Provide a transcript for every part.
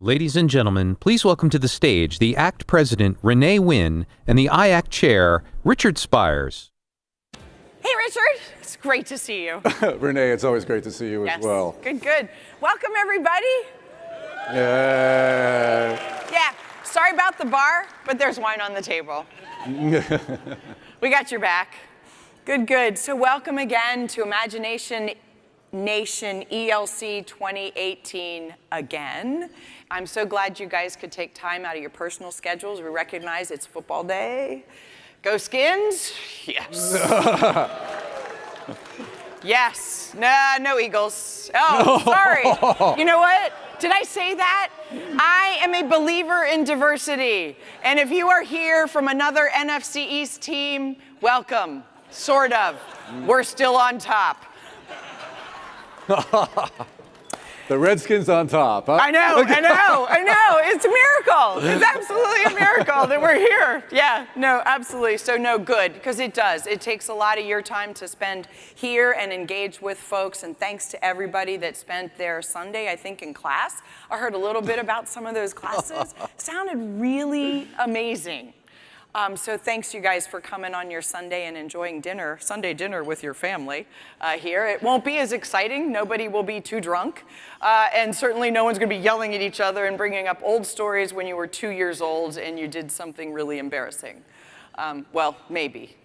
Ladies and gentlemen, please welcome to the stage the ACT President, Renee Wynn, and the IAC Chair, Richard Spires. Hey, Richard. It's great to see you. Renee, it's always great to see you as well. Good, good. Welcome, everybody. Yeah, sorry about the bar, but there's wine on the table. We got your back. Good, good. So welcome again to Imagination Nation ELC 2018 again. I'm so glad you guys could take time out of your personal schedules. We recognize it's football day. Go Skins? Yes. Yes. No Eagles. Oh, sorry. You know what? Did I say that? I am a believer in diversity. And if you are here from another NFC East team, welcome. Sort of. We're still on top. the Redskins on top, huh? I know. It's a miracle. It's absolutely a miracle that we're here. Yeah, no, absolutely. So no, good, because it does. It takes a lot of your time to spend here and engage with folks, and thanks to everybody that spent their Sunday, I think, in class. I heard a little bit about some of those classes. Sounded really amazing. So thanks, you guys, for coming on your Sunday and enjoying Sunday dinner with your family here. It won't be as exciting. Nobody will be too drunk. And certainly no one's going to be yelling at each other and bringing up old stories when you were 2 years old and you did something really embarrassing. Well, maybe.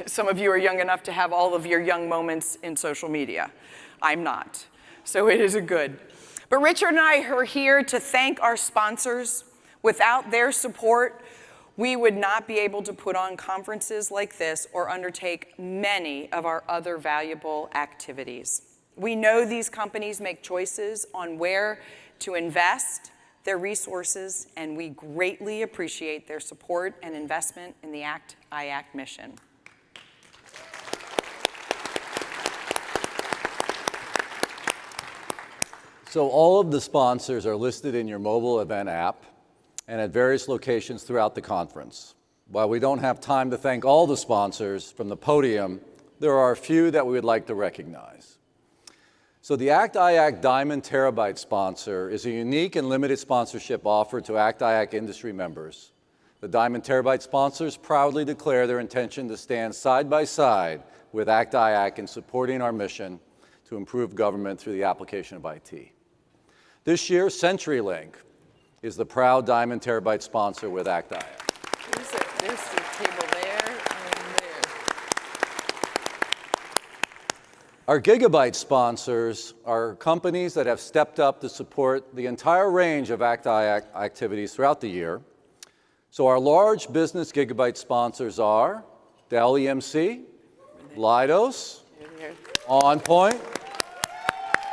Some of you are young enough to have all of your young moments in social media. I'm not. So it is a good. But Richard and I are here to thank our sponsors. Without their support, we would not be able to put on conferences like this or undertake many of our other valuable activities. We know these companies make choices on where to invest their resources, and we greatly appreciate their support and investment in the ACT-IAC mission. So all of the sponsors are listed in your mobile event app and at various locations throughout the conference. While we don't have time to thank all the sponsors from the podium, there are a few that we would like to recognize. So the ACT-IAC Diamond Terabyte sponsor is a unique and limited sponsorship offered to ACT-IAC industry members. The Diamond Terabyte sponsors proudly declare their intention to stand side by side with ACT-IAC in supporting our mission to improve government through the application of IT. This year, CenturyLink is the proud Diamond Terabyte sponsor with ACT-IAC. There's the table there and there. Our Gigabyte sponsors are companies that have stepped up to support the entire range of ACT-IAC activities throughout the year. So our large business Gigabyte sponsors are Dell EMC, Leidos, OnPoint,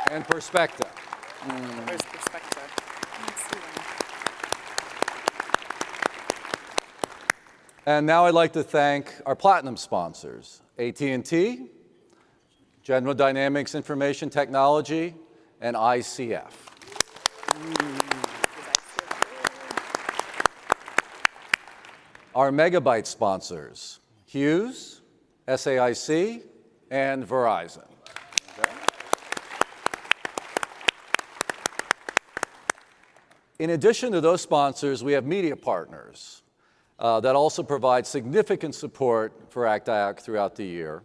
and Perspecta. Where's Perspecta? And now I'd like to thank our platinum sponsors, AT&T, General Dynamics Information Technology, and ICF. Our Megabyte sponsors, Hughes, SAIC, and Verizon. Okay. In addition to those sponsors, we have media partners that also provide significant support for ACT-IAC throughout the year.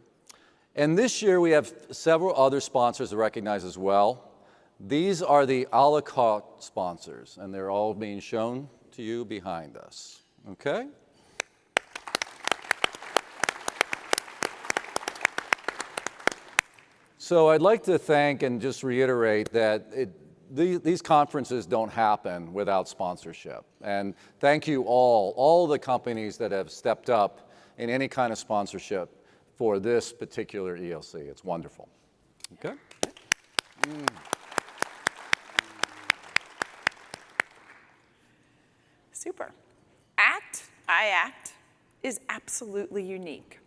And this year we have several other sponsors to recognize as well. These are the a la carte sponsors, and they're all being shown to you behind us. Okay? So I'd like to thank and just reiterate that these conferences don't happen without sponsorship. And thank you all the companies that have stepped up in any kind of sponsorship for this particular ELC. It's wonderful. Okay? Super. ACT-IAC is absolutely unique.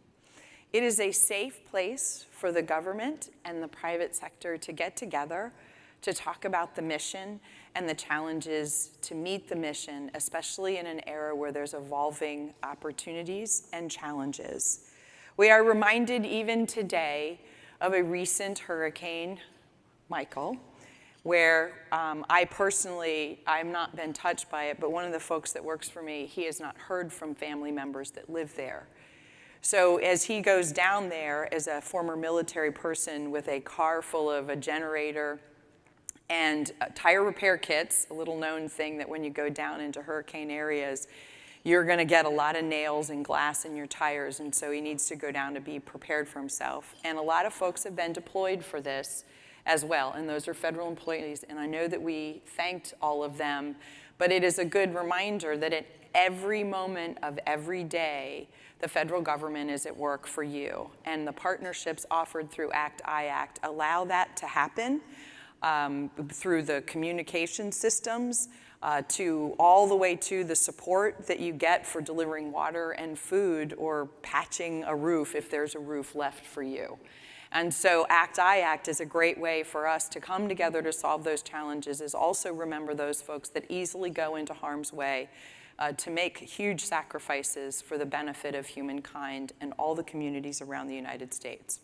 It is a safe place for the government and the private sector to get together to talk about the mission and the challenges to meet the mission, especially in an era where there's evolving opportunities and challenges. We are reminded even today of a recent hurricane, Michael, where I personally, I've not been touched by it, but one of the folks that works for me, he has not heard from family members that live there. So as he goes down there as a former military person with a car full of a generator and tire repair kits, a little known thing that when you go down into hurricane areas, you're gonna get a lot of nails and glass in your tires, and so he needs to go down to be prepared for himself. And a lot of folks have been deployed for this as well, and those are federal employees, and I know that we thanked all of them, but it is a good reminder that at every moment of every day, the federal government is at work for you, and the partnerships offered through ACT-IAC allow that to happen through the communication systems, to all the way to the support that you get for delivering water and food or patching a roof if there's a roof left for you. And so ACT-IAC is a great way for us to come together to solve those challenges, is also remember those folks that easily go into harm's way to make huge sacrifices for the benefit of humankind and all the communities around the United States.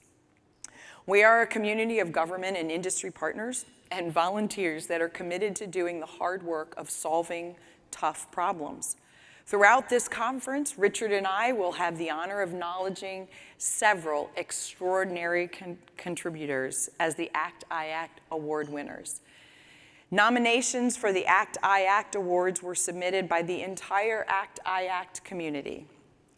We are a community of government and industry partners and volunteers that are committed to doing the hard work of solving tough problems. Throughout this conference, Richard and I will have the honor of acknowledging several extraordinary contributors as the ACT-IAC Award winners. Nominations for the ACT-IAC Awards were submitted by the entire ACT-IAC community.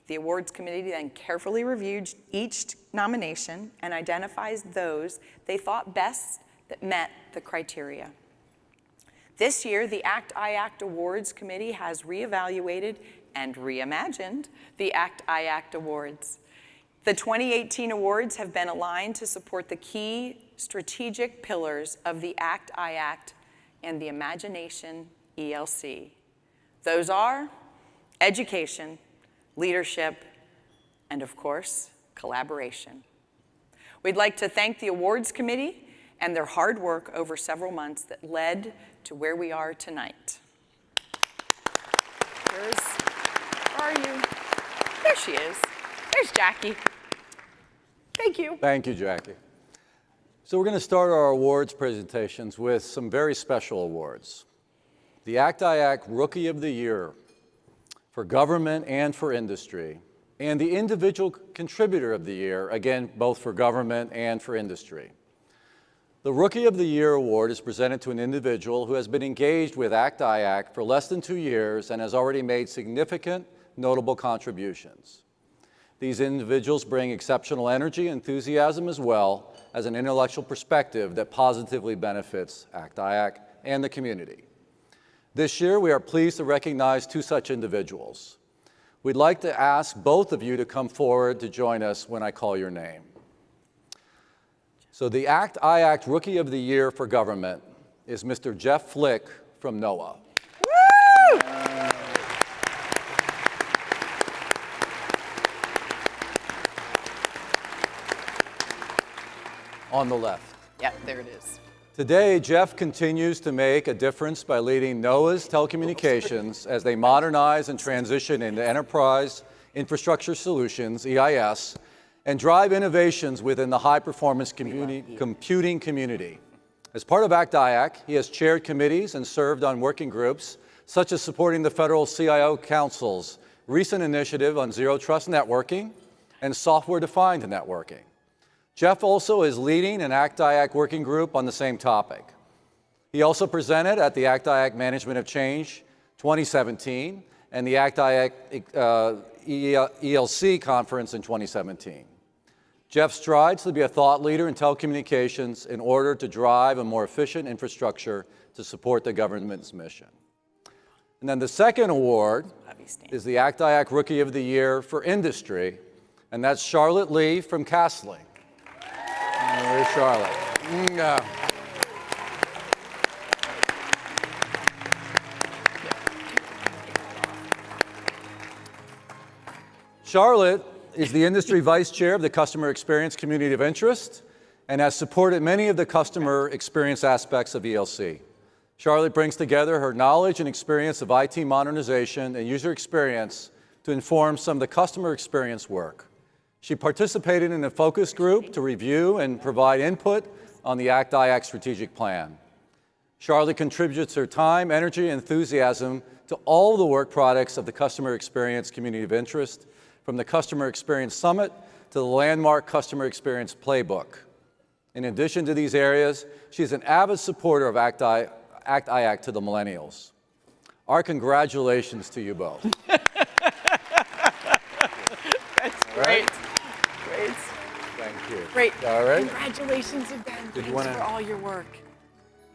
The awards committee then carefully reviewed each nomination and identifies those they thought best that met the criteria. This year, the ACT-IAC Awards Committee has reevaluated and reimagined the ACT-IAC Awards. The 2018 awards have been aligned to support the key strategic pillars of the ACT-IAC and the Imagination ELC. Those are education, leadership, and of course, collaboration. We'd like to thank the awards committee and their hard work over several months that led to where we are tonight. Where are you? There she is. There's Jackie. Thank you. Thank you, Jackie. So we're going to start our awards presentations with some very special awards. The ACT-IAC Rookie of the Year for government and for industry, and the Individual Contributor of the Year, again, both for government and for industry. The Rookie of the Year award is presented to an individual who has been engaged with ACT-IAC for less than 2 years and has already made significant, notable contributions. These individuals bring exceptional energy and enthusiasm as well as an intellectual perspective that positively benefits ACT-IAC and the community. This year, we are pleased to recognize 2 such individuals. We'd like to ask both of you to come forward to join us when I call your name. So the ACT-IAC Rookie of the Year for Government is Mr. Jeff Flick from NOAA. Woo! On the left. Yeah, there it is. Today, Jeff continues to make a difference by leading NOAA's telecommunications as they modernize and transition into enterprise infrastructure solutions, EIS, and drive innovations within the high-performance computing community. As part of ACT-IAC, he has chaired committees and served on working groups, such as supporting the Federal CIO Council's recent initiative on Zero Trust Networking and software-defined networking. Jeff also is leading an ACT-IAC working group on the same topic. He also presented at the ACT-IAC Management of Change 2017 and the ACT-IAC ELC conference in 2017. Jeff strives to be a thought leader in telecommunications in order to drive a more efficient infrastructure to support the government's mission. And then the second award is the ACT-IAC Rookie of the Year for Industry, and that's Charlotte Lee from Castling. There's Charlotte. Charlotte is the Industry Vice Chair of the Customer Experience Community of Interest and has supported many of the customer experience aspects of ELC. Charlotte brings together her knowledge and experience of IT modernization and user experience to inform some of the customer experience work. She participated in a focus group to review and provide input on the ACT-IAC strategic plan. Charlotte contributes her time, energy, and enthusiasm to all the work products of the Customer Experience Community of Interest, from the Customer Experience Summit to the landmark Customer Experience Playbook. In addition to these areas, she's an avid supporter of ACT-IAC to the millennials. Our congratulations to you both. That's great. Great. Thank you. Great. All right. Congratulations again. Thanks for all your work.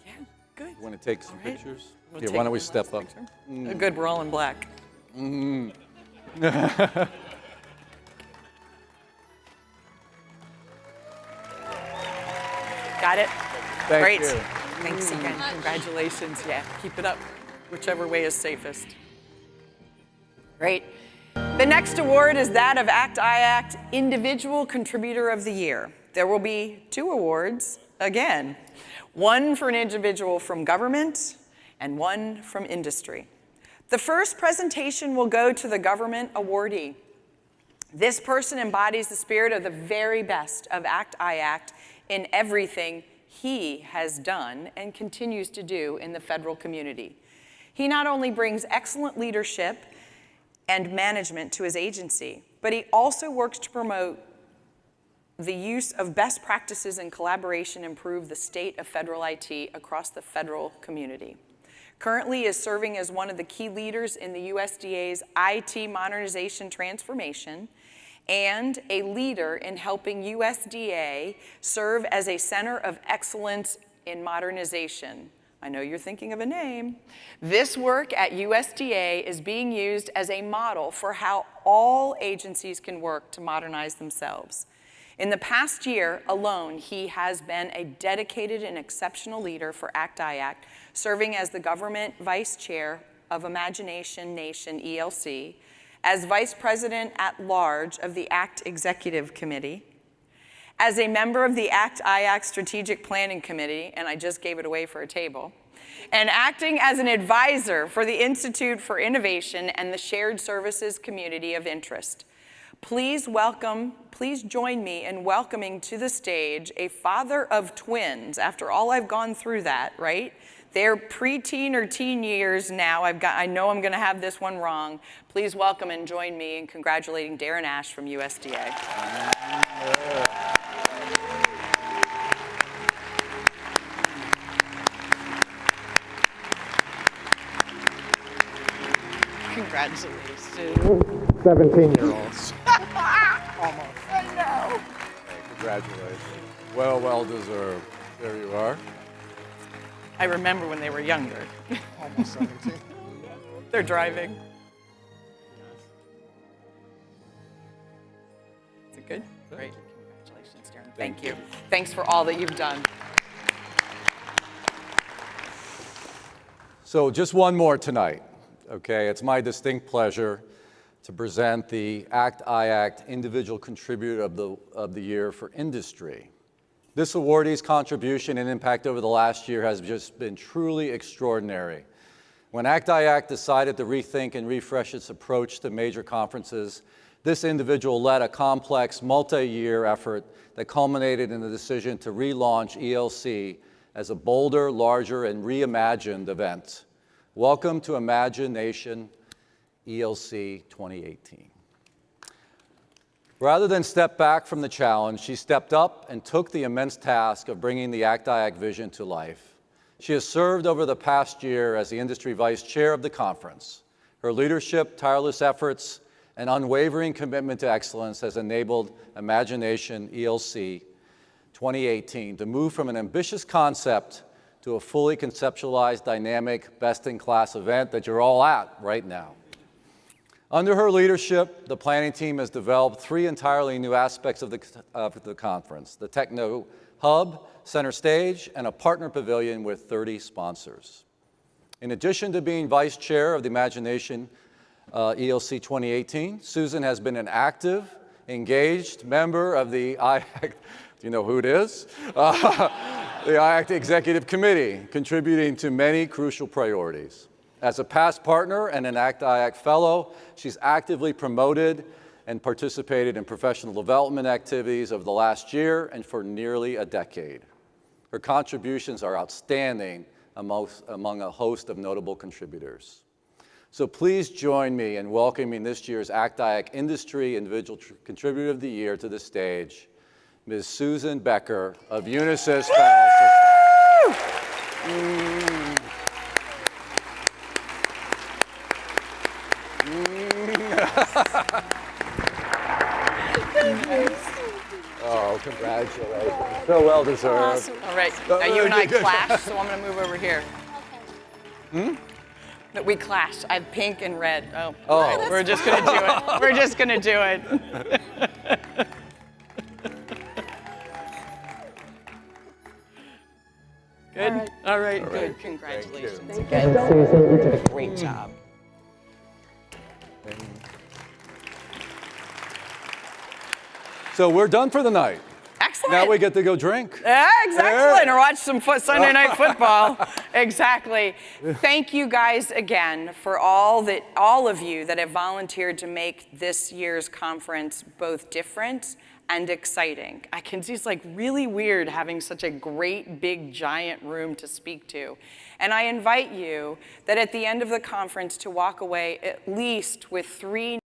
Yeah, good. You want to take some right. pictures? We'll Here, take why don't we the step last up? picture. Good, we're all in black. Got it? Thank Great. you. Thanks again. Congratulations. Yeah, keep it up. Whichever way is safest. Great. The next award is that of ACT-IAC Individual Contributor of the Year. There will be 2 awards, again. One for an individual from government and one from industry. The first presentation will go to the government awardee. This person embodies the spirit of the very best of ACT-IAC in everything he has done and continues to do in the federal community. He not only brings excellent leadership and management to his agency, but he also works to promote the use of best practices and collaboration improve the state of federal IT across the federal community. Currently he is serving as one of the key leaders in the USDA's IT modernization transformation and a leader in helping USDA serve as a center of excellence in modernization. I know you're thinking of a name. This work at USDA is being used as a model for how all agencies can work to modernize themselves. In the past year alone, he has been a dedicated and exceptional leader for ACT-IAC, serving as the government vice chair of Imagination Nation ELC, as vice president at large of the ACT Executive Committee, as a member of the ACT-IAC Strategic Planning Committee, and I just gave it away for a table, and acting as an advisor for the Institute for Innovation and the Shared Services Community of Interest. Please join me in welcoming to the stage a father of twins. After all I've gone through that, right? They're preteen or teen years now. I know I'm gonna have this one wrong. Please welcome and join me in congratulating Darren Ash from USDA. Congratulations. 17-year-olds. Almost. I know. Congratulations. Well deserved. There you are. I remember when they were younger. Almost 17. They're driving. Is it good? Great. Congratulations, Darren. Thank you. Thanks for all that you've done. So just one more tonight, okay? It's my distinct pleasure to present the ACT-IAC Individual Contributor of the Year for Industry. This awardee's contribution and impact over the last year has just been truly extraordinary. When ACT-IAC decided to rethink and refresh its approach to major conferences, this individual led a complex multi-year effort that culminated in the decision to relaunch ELC as a bolder, larger, and reimagined event. Welcome to Imagination ELC 2018. Rather than step back from the challenge, she stepped up and took the immense task of bringing the ACT-IAC vision to life. She has served over the past year as the industry vice chair of the conference. Her leadership, tireless efforts, and unwavering commitment to excellence has enabled Imagination ELC 2018 to move from an ambitious concept to a fully conceptualized, dynamic, best-in-class event that you're all at right now. Under her leadership, the planning team has developed 3 entirely new aspects of the conference: the Techno Hub, Center Stage, and a partner pavilion with 30 sponsors. In addition to being vice chair of the Imagination ELC 2018, Susan has been an active, engaged member of the IAC, do you know who it is? The IAC Executive Committee, contributing to many crucial priorities. As a past partner and an ACT-IAC fellow, she's actively promoted and participated in professional development activities over the last year and for nearly a decade. Her contributions are outstanding, among a host of notable contributors. So please join me in welcoming this year's ACT-IAC Industry Individual Contributor of the Year to the stage, Ms. Susan Becker of Unisys Federal System. Oh, congratulations. So well deserved. All right, now you and I clash, so I'm gonna move over here. That we clash. I have pink and red. Oh, Oh. we're just gonna do it. We're just gonna do it. Good? All right, good. Congratulations again. You did a great job. So we're done for the night. Excellent. Now we get to go drink. Yeah, excellent. Or watch some Sunday night football. Exactly. Thank you guys again for all of you that have volunteered to make this year's conference both different and exciting. I can see it's like really weird having such a great, big, giant room to speak to. And I invite you that at the end of the conference to walk away at least with 3